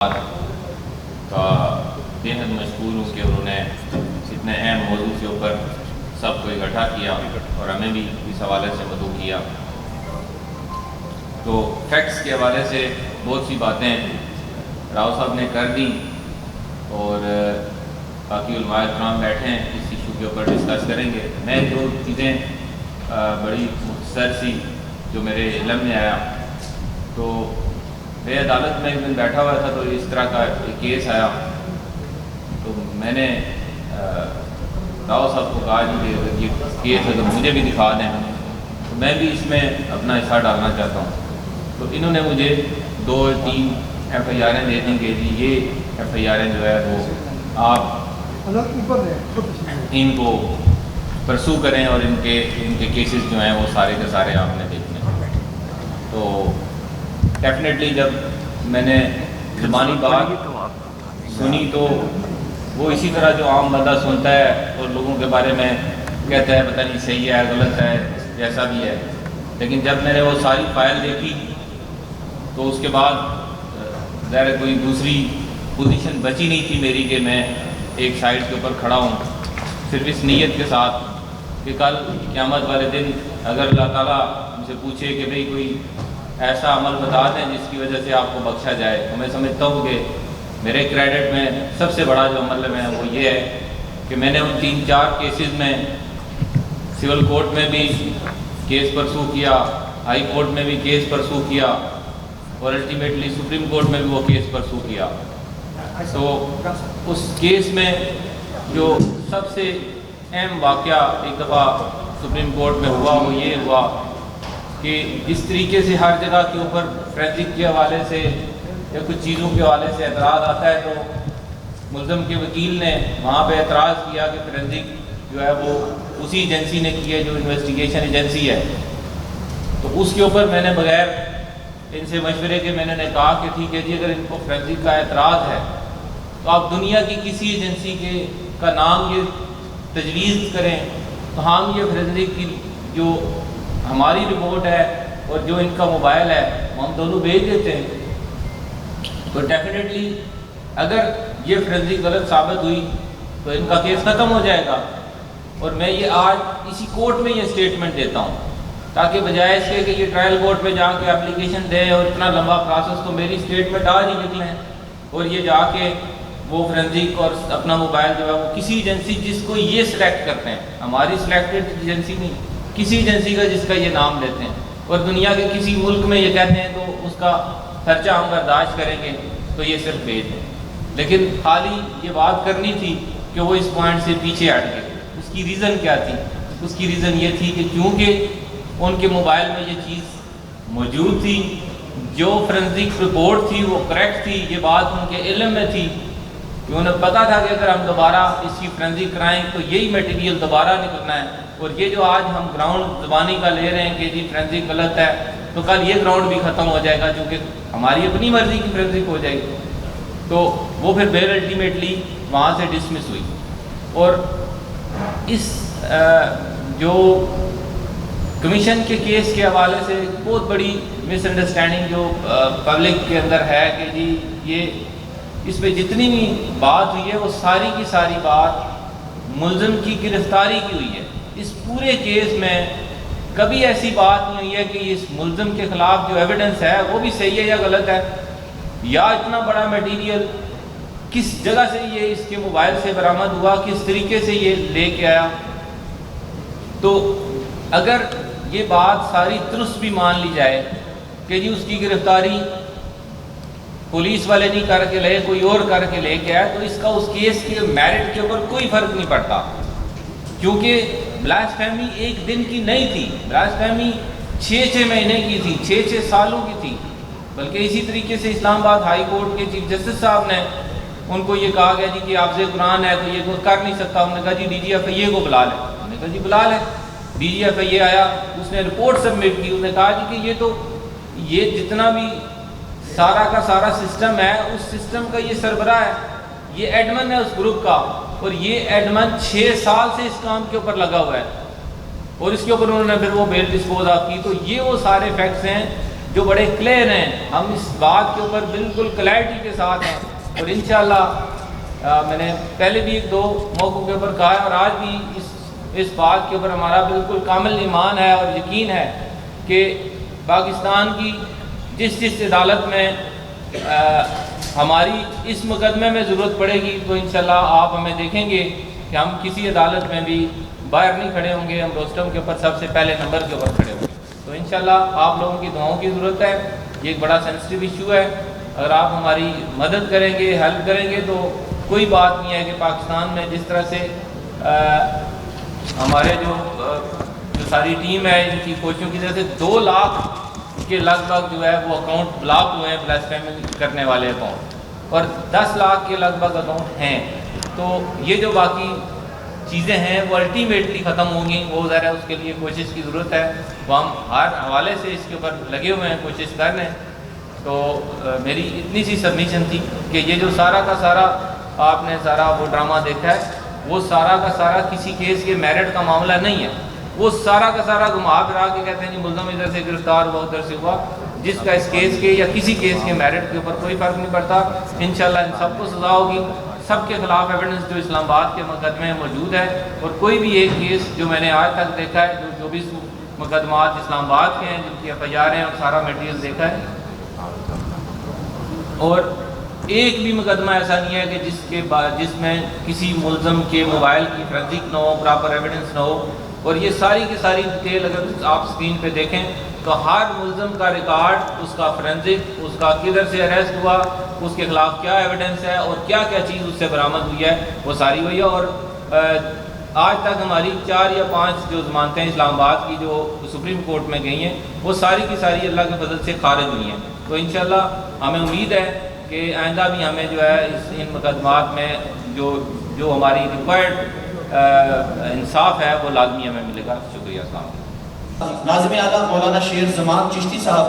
کا بےحد مشکور ہوں کہ انہوں نے اتنے اہم موضوع کے اوپر سب کو اکٹھا کیا اور ہمیں بھی اس حوالے سے مدعو کیا۔ تو فیکٹس کے حوالے سے بہت سی باتیں راؤ صاحب نے کر دی اور باقی علماء کرام بیٹھے ہیں، اس ایشو کے اوپر ڈسکس کریں گے۔ میں دو چیزیں بڑی مختصر سی جو میرے علم میں آیا، تو میں عدالت میں ایک دن بیٹھا ہوا تھا تو اس طرح کا ایک کیس آیا، تو میں نے راؤ صاحب کو کہا کہ اگر یہ کیس ہے تو مجھے بھی دکھا دیں، تو میں بھی اس میں اپنا حصہ ڈالنا چاہتا ہوں۔ تو انہوں نے مجھے 2-3 ایف آئی آریں دے دیں کہ جی یہ ایف آئی آریں جو ہے وہ آپ ان کو پرسو کریں اور ان کے کیسز جو ہیں وہ سارے کے سارے آپ نے دیکھنے ہیں۔ تو ڈیفینیٹلی جب میں نے زبانی بات سنی تو وہ اسی طرح جو عام بندہ سنتا ہے اور لوگوں کے بارے میں کہتا ہے پتہ نہیں صحیح ہے غلط ہے جیسا بھی ہے، لیکن جب میں نے وہ ساری فائل دیکھی تو اس کے بعد ظاہر کوئی دوسری پوزیشن بچی نہیں تھی میری کہ میں ایک سائڈ کے اوپر کھڑا ہوں، صرف اس نیت کے ساتھ کہ کل قیامت والے دن اگر اللہ تعالیٰ مجھ سے پوچھے کہ بھئی کوئی ایسا عمل بتا دیں جس کی وجہ سے آپ کو بخشا جائے، تو میں سمجھتا ہوں کہ میرے کریڈٹ میں سب سے بڑا جو عمل ہے وہ یہ ہے کہ میں نے ان 3-4 کیسز میں سول کورٹ میں بھی کیس پرسو کیا، ہائی کورٹ میں بھی کیس پرسو کیا اور الٹیمیٹلی سپریم کورٹ میں بھی وہ کیس پرسو کیا۔ تو اس کیس میں جو سب سے اہم واقعہ ایک دفعہ سپریم کورٹ میں ہوا وہ یہ ہوا کہ جس طریقے سے ہر جگہ کے اوپر فورینسک کے حوالے سے یا کچھ چیزوں کے حوالے سے اعتراض آتا ہے، تو ملزم کے وکیل نے وہاں پہ اعتراض کیا کہ فورینسک جو ہے وہ اسی ایجنسی نے کی ہے جو انویسٹیگیشن ایجنسی ہے۔ تو اس کے اوپر میں نے بغیر ان سے مشورے کے میں نے کہا کہ ٹھیک ہے جی، اگر ان کو فورینسک کا اعتراض ہے تو آپ دنیا کی کسی ایجنسی کا نام یہ تجویز کریں، تو ہم یہ فورینسک کی جو ہماری رپورٹ ہے اور جو ان کا موبائل ہے وہ ہم دونوں بھیج دیتے ہیں۔ تو ڈیفینیٹلی اگر یہ فورینسک غلط ثابت ہوئی تو ان کا کیس ختم ہو جائے گا، اور میں یہ آج اسی کورٹ میں یہ اسٹیٹمنٹ دیتا ہوں تاکہ بجائے اس کے کہ یہ ٹرائل کورٹ میں جا کے اپلیکیشن دیں اور اتنا لمبا پروسیس، تو میری اسٹیٹمنٹ آج ہی لکھ لیں اور یہ جا کے وہ فورینسک اور اپنا موبائل جو ہے وہ کسی ایجنسی جس کو یہ سلیکٹ کرتے ہیں، ہماری سلیکٹڈ ایجنسی نہیں، کسی ایجنسی کا جس کا یہ نام لیتے ہیں اور دنیا کے کسی ملک میں یہ کہتے ہیں تو اس کا خرچہ ہم برداشت کریں گے، تو یہ صرف بھیج دیں۔ لیکن خالی یہ بات کرنی تھی کہ وہ اس پوائنٹ سے پیچھے ہٹ گئے۔ اس کی ریزن کیا تھی؟ اس کی ریزن یہ تھی کہ کیونکہ ان کے موبائل میں یہ چیز موجود تھی، جو فورینسک رپورٹ تھی وہ کریکٹ تھی، یہ بات ان کے علم میں تھی کہ انہیں پتہ تھا کہ اگر ہم دوبارہ اس کی فورینسک کرائیں تو یہی میٹیریل دوبارہ نکلنا ہے، اور یہ جو آج ہم گراؤنڈ زبانی کا لے رہے ہیں کہ جی فورینسک غلط ہے، تو کل یہ گراؤنڈ بھی ختم ہو جائے گا کیونکہ ہماری اپنی مرضی کی فورینسک ہو جائے گی۔ تو وہ پھر بیر الٹیمیٹلی وہاں سے ڈسمس ہوئی، اور اس جو کمیشن کے کیس کے حوالے سے بہت بڑی مس انڈرسٹینڈنگ جو پبلک کے اندر ہے کہ جی یہ اس پہ جتنی بھی بات ہوئی ہے وہ ساری کی ساری بات ملزم کی گرفتاری کی ہوئی ہے۔ اس پورے کیس میں کبھی ایسی بات نہیں ہوئی ہے کہ اس ملزم کے خلاف جو ایویڈنس ہے وہ بھی صحیح ہے یا غلط ہے، یا اتنا بڑا میٹیریل کس جگہ سے یہ اس کے موبائل سے برآمد ہوا، کس طریقے سے یہ لے کے آیا۔ تو اگر یہ بات ساری درست بھی مان لی جائے کہ جی اس کی گرفتاری پولیس والے نہیں کر کے لے، کوئی اور کر کے لے کے آیا، تو اس کا اس کیس کے میرٹ کے اوپر کوئی فرق نہیں پڑتا، کیونکہ بلاسفیمی ایک دن کی نہیں تھی، بلاسفیمی 6 مہینے کی تھی، 6 سالوں کی تھی۔ بلکہ اسی طریقے سے اسلام آباد ہائی کورٹ کے چیف جسٹس صاحب نے ان کو یہ کہا گیا جی کہ حافظ قرآن ہے تو یہ کر نہیں سکتا، انہوں نے کہا جی ڈی جی ایف آئی اے کو بلا لیں، انہوں نے کہا جی بلا لیں۔ ڈی جی ایف آئی اے آیا، اس نے رپورٹ سبمٹ کی، انہوں نے کہا جی کہ یہ جتنا بھی سارا کا سارا سسٹم ہے اس سسٹم کا یہ سربراہ ہے، یہ ایڈمن ہے اس گروپ کا، اور یہ ایڈمن 6 سال سے اس کام کے اوپر لگا ہوا ہے، اور اس کے اوپر انہوں نے پھر وہ بیل ڈسپوز آف کی۔ تو یہ وہ سارے فیکٹس ہیں جو بڑے کلیئر ہیں، ہم اس بات کے اوپر بالکل کلیئرٹی کے ساتھ ہیں، اور انشاءاللہ میں نے پہلے بھی ایک دو موقعوں کے اوپر کہا ہے، اور آج بھی اس بات کے اوپر ہمارا بالکل کامل ایمان ہے اور یقین ہے کہ پاکستان کی جس عدالت میں ہماری اس مقدمے میں ضرورت پڑے گی، تو انشاءاللہ آپ ہمیں دیکھیں گے کہ ہم کسی عدالت میں بھی باہر نہیں کھڑے ہوں گے، ہم روسٹم کے اوپر سب سے پہلے نمبر کے اوپر کھڑے ہوں گے۔ تو انشاءاللہ آپ لوگوں کی دعاؤں کی ضرورت ہے، یہ ایک بڑا سینسٹیو ایشو ہے، اگر آپ ہماری مدد کریں گے، ہیلپ کریں گے، تو کوئی بات نہیں ہے کہ پاکستان میں جس طرح سے ہمارے جو ساری ٹیم ہے ان کی کوششوں کی وجہ سے 2 لاکھ کے لگ بھگ جو ہے وہ اکاؤنٹ بلاک ہوئے ہیں، بلاسفیمی کرنے والے اکاؤنٹ، اور 10 لاکھ کے لگ بھگ اکاؤنٹ ہیں۔ تو یہ جو باقی چیزیں ہیں وہ الٹیمیٹلی ختم ہوں گی، وہ ظاہر ہے اس کے لیے کوشش کی ضرورت ہے، وہ ہم ہر حوالے سے اس کے اوپر لگے ہوئے ہیں، کوشش کر رہے ہیں۔ تو میری اتنی سی سبمیشن تھی کہ یہ جو سارا کا سارا آپ نے سارا وہ ڈرامہ دیکھا ہے، وہ سارا کا سارا کسی کیس کے میرٹ کا معاملہ نہیں ہے، وہ سارا کا سارا گھما پھرا کے کہتے ہیں جی ملزم ادھر سے گرفتار ہوا ادھر سے ہوا، جس کا اس کیس کے یا کسی کیس کے میرٹ کے اوپر کوئی فرق نہیں پڑتا۔ انشاءاللہ ان سب کو سزا ہوگی، سب کے خلاف ایویڈنس جو اسلام آباد کے مقدمے میں موجود ہے، اور کوئی بھی ایک کیس جو میں نے آج تک دیکھا ہے، جو 24 مقدمات اسلام آباد کے ہیں جن کی FIR ہیں اور سارا میٹیریل دیکھا ہے، اور ایک بھی مقدمہ ایسا نہیں ہے کہ جس میں کسی ملزم کے موبائل کی فرینزک نہ ہو، پراپر ایویڈنس نہ ہو، اور یہ ساری کی ساری ڈیٹیل اگر آپ اسکرین پہ دیکھیں تو ہر ملزم کا ریکارڈ، اس کا فرینزک، اس کا کدھر سے اریسٹ ہوا، اس کے خلاف کیا ایویڈنس ہے اور کیا کیا چیز اس سے برآمد ہوئی ہے، وہ ساری ہوئی ہے۔ اور آج تک ہماری 4 یا 5 جو ضمانتیں اسلام آباد کی جو سپریم کورٹ میں گئی ہیں، وہ ساری کی ساری اللہ کے فضل سے خارج ہوئی ہیں۔ تو انشاءاللہ ہمیں امید ہے کہ آئندہ بھی ہمیں جو ہے ان مقدمات میں جو ہماری ریکوائرڈ انصاف ہے وہ لازمی ہمیں ملے گا۔ شکریہ، السلام علیکم۔ ناظم اعلیٰ مولانا شیر زمان چشتی صاحب،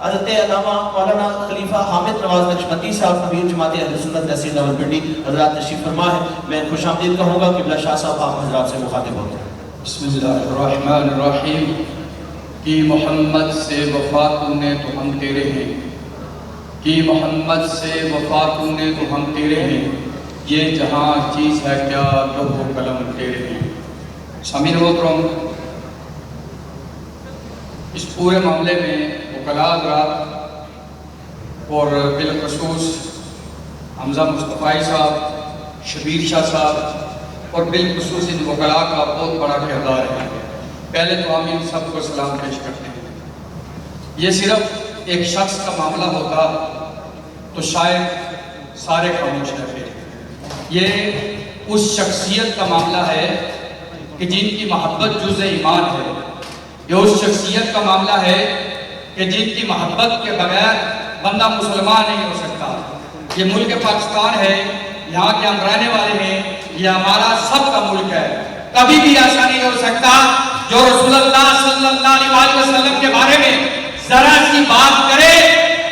حضرت علامہ مولانا خلیفہ حامد نواز نقشبندی صاحب، امیر جماعت اہل سنت تحصیل راولپنڈی، حضرات تشریف فرما ہے۔ میں خوش آمدید کہوں گا، قبلہ شاہ صاحب آپ حضرات سے مخاطب ہوتے ہیں۔ بسم اللہ الرحمن الرحیم۔ کہ محمد سے وفا تو نے تو ہم تیرے ہیں، کہ محمد سے وفا تو نے تو ہم تیرے ہیں، یہ جہاں چیز ہے کیا لوح و قلم تیرے ہیں۔ سامعین محترم، اس پورے معاملے میں وکلاء حضرات اور بالخصوص حمزہ مصطفی صاحب، شبیر شاہ صاحب اور بالخصوص ان وکلاء کا بہت بڑا کردار ہے۔ پہلے تو ہم ان سب کو سلام پیش کرتے ہیں۔ یہ صرف ایک شخص کا معاملہ ہوتا تو شاید سارے خاموش رہتے۔ یہ اس شخصیت کا معاملہ ہے کہ جن کی محبت جزء ایمان ہے، یہ اس شخصیت کا معاملہ ہے کہ جن کی محبت کے بغیر بندہ مسلمان نہیں ہو سکتا۔ یہ ملک پاکستان ہے، یہاں کے ہم رہنے والے ہیں، یہ ہمارا سب کا ملک ہے۔ کبھی بھی ایسا نہیں ہو سکتا جو رسول اللہ صلی اللہ علیہ وسلم کے بارے میں ذرا سی بات کرے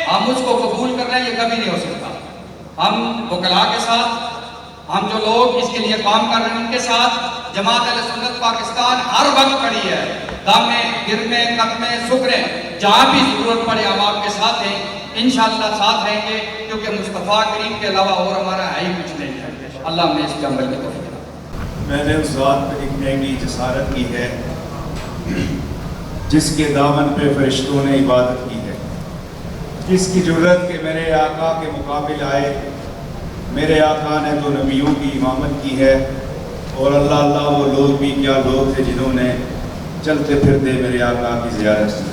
ہم اس کو قبول کر رہے ہیں، یہ کبھی نہیں ہو سکتا۔ ہم وکلاء کے ساتھ، ہم جو لوگ اس کے لیے کام کر رہے ہیں ان کے ساتھ جماعت اہل سنت پاکستان ہر وقت کھڑی ہے، دم میں، گر میں، قد میں، سکھ میں، جہاں بھی ضرورت پڑے ہم آپ کے ساتھ ہیں، انشاءاللہ ساتھ رہیں گے، کیونکہ مصطفیٰ کریم کے علاوہ اور ہمارا ہے ہی کچھ نہیں ہے۔ اللہ ہمیں اس کے عمل کی توفیق دے۔ میں نے اس ذات پہ ایک نئی جسارت کی ہے جس کے دامن پہ فرشتوں نے عبادت کی ہے، جس کی جرت کہ میرے آقا کے مقابل آئے۔ میرے آقا نے تو نبیوں کی امامت کی ہے، اور اللہ اللہ وہ لوگ بھی کیا لوگ تھے جنہوں نے چلتے پھرتے میرے آقا کی زیارت کی۔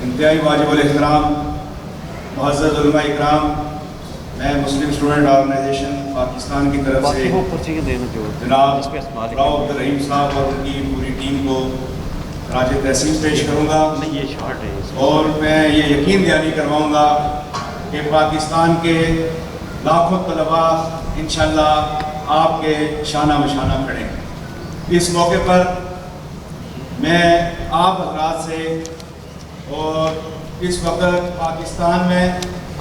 انتہائی واجب الاحترام معزز علماء اکرام، میں مسلم اسٹوڈنٹ آرگنائزیشن پاکستان کی طرف سے جناب راؤ عبدالرحیم صاحب اور ان کی پوری ٹیم کو خراج تحسین پیش کروں گا، اور میں یہ یقین دہانی کرواؤں گا کہ پاکستان کے لاکھوں طلباء انشاءاللہ آپ کے شانہ بشانہ کھڑے ہیں۔ اس موقع پر میں آپ حضرات سے اور اس وقت پاکستان میں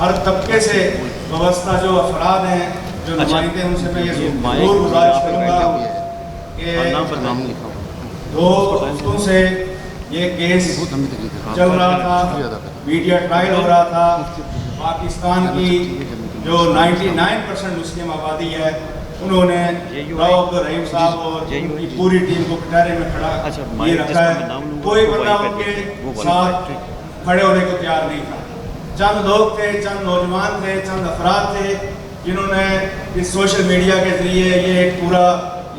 ہر طبقے سے وابستہ جو افراد ہیں، جو نمائندے ہیں، ان سے میں یہ ضرور گزارش کروں گا کہ دو دوستوں سے یہ کیس چل رہا تھا، میڈیا ٹرائل ہو رہا تھا. پاکستان کی جو 99% مسلم آبادی ہے انہوں نے راؤ عبدالرحیم صاحب اور ان کی پوری ٹیم کو کٹہرے میں کھڑا یہ رکھا ہے. کوئی بندہ ان کے ساتھ کھڑے ہونے کو تیار نہیں تھا. چند لوگ تھے، چند نوجوان تھے، چند افراد تھے جنہوں نے اس سوشل میڈیا کے ذریعے یہ ایک پورا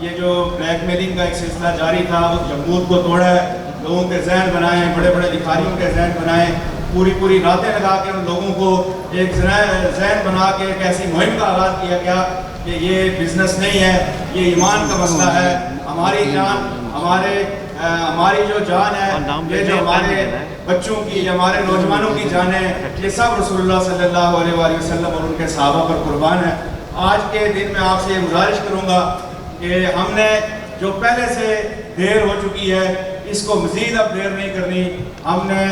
یہ جو بلیک میلنگ کا ایک سلسلہ جاری تھا اس جمود کو توڑا ہے. لوگوں کے ذہن بنائے، بڑے بڑے ادھیکاریوں کے ذہن بنائے، پوری راتیں لگا کے ان لوگوں کو ایک ذہن بنا کے ایک ایسی مہم کا آغاز کیا گیا کہ یہ بزنس نہیں ہے، یہ ایمان کا مسئلہ ہے. ہماری جان، ہماری جو جان ہے، یہ جو ہمارے بچوں کی، ہمارے نوجوانوں کی جان ہے، یہ سب رسول اللہ صلی اللہ علیہ وآلہ وسلم اور ان کے صحابہ پر قربان ہے. آج کے دن میں آپ سے یہ گزارش کروں گا کہ ہم نے جو پہلے سے دیر ہو چکی ہے اس کو مزید اب دیر نہیں کرنی. ہم نے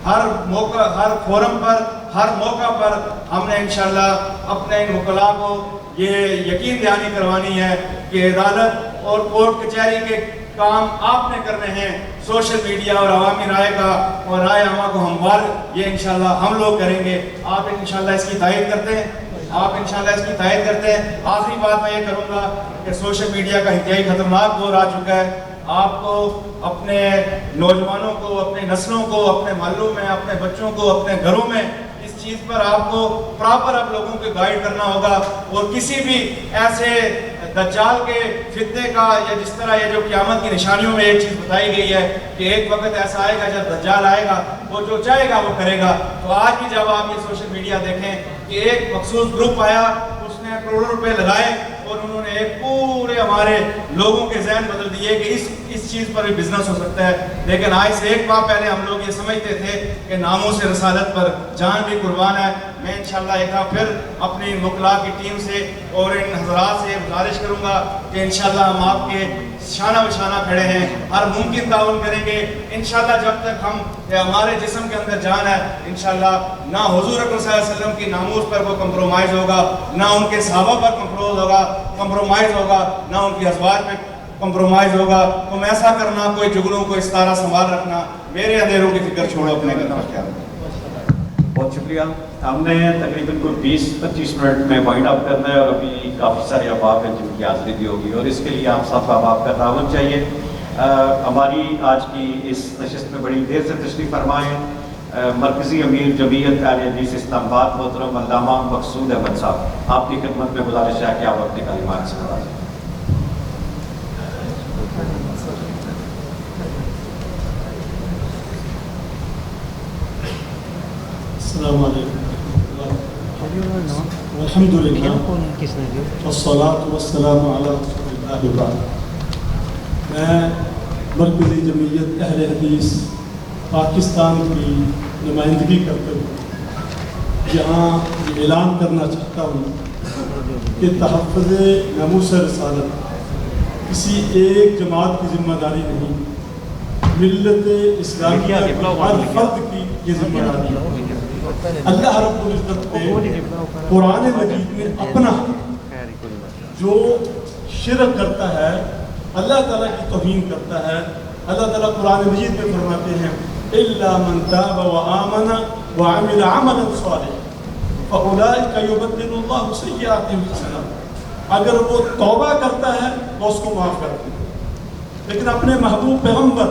ہر موقع، ہر فورم پر، ہر موقع پر ہم نے انشاءاللہ اپنے ان وکلاء کو یہ یقین دہانی کروانی ہے کہ عدالت اور کورٹ کچہری کے کام آپ نے کرنے ہیں. سوشل میڈیا اور عوامی رائے کا اور رائے عامہ کو ہموار یہ انشاءاللہ ہم لوگ کریں گے. آپ انشاءاللہ اس کی تائید کرتے ہیں، آپ انشاءاللہ اس کی تائید کرتے ہیں. آخری بات میں یہ کروں گا کہ سوشل میڈیا کا انتہائی خطرناک دور آ چکا ہے. آپ کو اپنے نوجوانوں کو، اپنے نسلوں کو، اپنے محلوں میں، اپنے بچوں کو، اپنے گھروں میں اس چیز پر آپ کو پراپر اب لوگوں کو گائیڈ کرنا ہوگا. اور کسی بھی ایسے دجال کے فتنے کا، یا جس طرح یہ جو قیامت کی نشانیوں میں ایک چیز بتائی گئی ہے کہ ایک وقت ایسا آئے گا جب دجال آئے گا، وہ جو چاہے گا وہ کرے گا. تو آج بھی جب آپ یہ سوشل میڈیا دیکھیں کہ ایک مخصوص گروپ آیا، اس نے کروڑوں روپے لگائے اور انہوں نے ایک پورے ہمارے لوگوں کے ذہن بدل دیے کہ اس چیز پر بھی بزنس ہو سکتا ہے. لیکن آج سے ایک ماہ پہلے ہم لوگ یہ سمجھتے تھے کہ ناموس رسالت پر جان بھی قربان ہے. میں انشاءاللہ ایک بار پھر اپنی وکلاء کی ٹیم سے اور ان حضرات سے گزارش کروں گا کہ انشاءاللہ ہم آپ کے شانہ بشانہ کھڑے ہیں، ہر ممکن تعاون کریں گے. انشاءاللہ جب تک ہمارے جسم کے اندر جان ہے انشاءاللہ نہ حضور اکرم صلی اللہ علیہ وسلم کی ناموس پر کوئی کمپرومائز ہوگا، نہ ان کے صحابہ پر کمپرومائز ہوگا، نہ ان کی ازواج پہ کمپرومائز ہوگا. تم ایسا کرنا، کوئی جگلوں کو اس طرح سنبھال رکھنا، میرے اندھیروں کی فکر چھوڑو، اپنے گھر کا خیال رکھنا. بہت شکریہ. ہم نے تقریباً کوئی 20-25 منٹ میں وائنڈ اپ کرنا ہے اور ابھی کافی سارے احباب ہیں جن کی حاضری بھی ہوگی اور اس کے لیے آپ سب احباب کا تعاون چاہیے. ہماری آج کی اس نشست میں بڑی دیر سے تشریف فرما ہے مرکزی امیر جمعیت اہل حدیث اسلام آباد محترم علامہ مقصود احمد صاحب. آپ کی خدمت میں گزارش ہے کہ آپ اپنے کلمات سے نوازیں. السلام علیکم الحمدللہ والصلاة والسلام علی رسول اللہ بعد. میں مرکزی جمعیت اہل حدیث پاکستان کی نمائندگی کرتے ہوئے یہاں یہ اعلان کرنا چاہتا ہوں کہ تحفظ ناموس رسالت کسی ایک جماعت کی ذمہ داری نہیں، ملت اسلامیہ ہر فرد کی یہ ذمہ داری ہے. اللہ رب العزت نے قرآن مجید میں اپنا جو شرک کرتا ہے، اللہ تعالیٰ کی توہین کرتا ہے، اللہ تعالیٰ قرآن مجید میں فرماتے ہیں إِلَّا مَنْ تَابَ وَآمَنَ وَعَمِلَ عَمَلًا صَالِحًا فَأُولَٰئِكَ يُبَدِّلُ اللَّهُ سَيِّئَاتِهِمْ حَسَنَاتٍ. اگر وہ توبہ کرتا ہے تو اس کو معاف کرتے ہیں. لیکن اپنے محبوب پیغمبر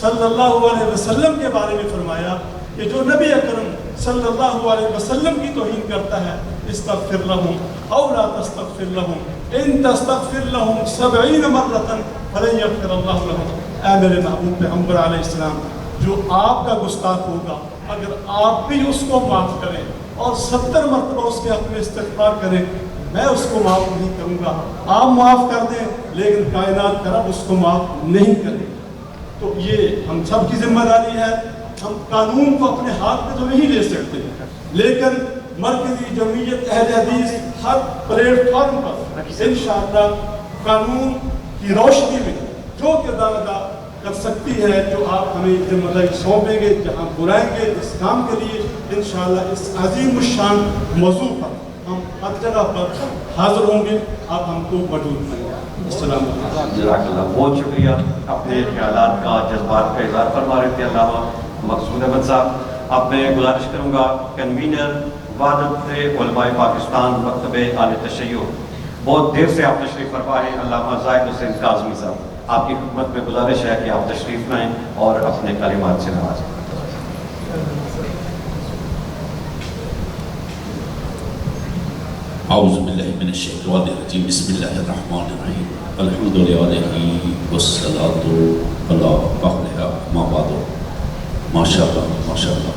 صلی اللہ علیہ وسلم کے بارے میں فرمایا کہ جو نبی اکرم صلی اللہ علیہ وسلم کی توہین کرتا ہے استغفر لهم او لا تستغفر لهم ان تستغفر لهم 70 مرة فلن يغفر الله لهم. اے میرے محبوب پیغمبر علیہ السلام، جو آپ کا گستاخ ہوگا اگر آپ بھی اس کو معاف کریں اور 70 مرتبہ اس کے حق میں استغفار کریں، میں اس کو معاف نہیں کروں گا. آپ معاف کر دیں لیکن کائنات کا رب اس کو معاف نہیں کرے. تو یہ ہم سب کی ذمہ داری ہے. ہم قانون کو اپنے ہاتھ میں تو نہیں لے سکتے، لیکن مرکزی جمعیت اہل حدیث ہر پلیٹ فارم پر انشاءاللہ قانون کی روشنی میں جو کردار ادا کر سکتی ہے، جو آپ ہمیں ذمہ داری سونپیں گے، جہاں بلائیں گے اس کام کے لیے، انشاءاللہ اس عظیم الشان موضوع پر ہم ہر جگہ پر حاضر ہوں گے. آپ ہم کو موجود کریں. السلام علیکم۔ جزاک اللہ، بہت شکریہ۔ اپنے خیالات کا، جذبات کا اظہار فرما رہے تھے علامہ مقصود احمد صاحب۔ اب میں گزارش کروں گا کنوینر وحدت علماء پاکستان مکتب آل تشیع، بہت دیر سے آپ تشریف فرما ہیں، علامہ زاہد حسین کاظمی صاحب، آپ کی خدمت میں گزارش ہے کہ آپ تشریف لائیں اور اپنے کلمات سے نوازیں۔ اعوذ باللہ من الشیطان الرجیم، بسم اللہ الرحمن الرحیم، الحمد للہ والصلاۃ علی فخرہ ما بعد۔ ماشاءاللہ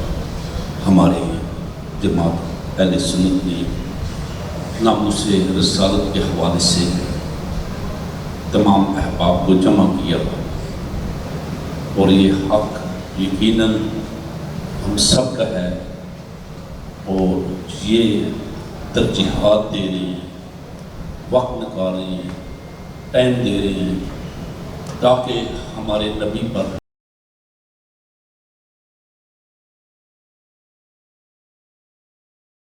ہمارے جماعت اہل سنت نے ناموس رسالت کے حوالے سے تمام احباب کو جمع کیا، اور یہ حق یقیناً ہم سب کا ہے، اور یہ ترجیحات دے رہے ہیں، وقت نکال رہے ہیں، ٹائم دے رہے ہیں، تاکہ ہمارے نبی پر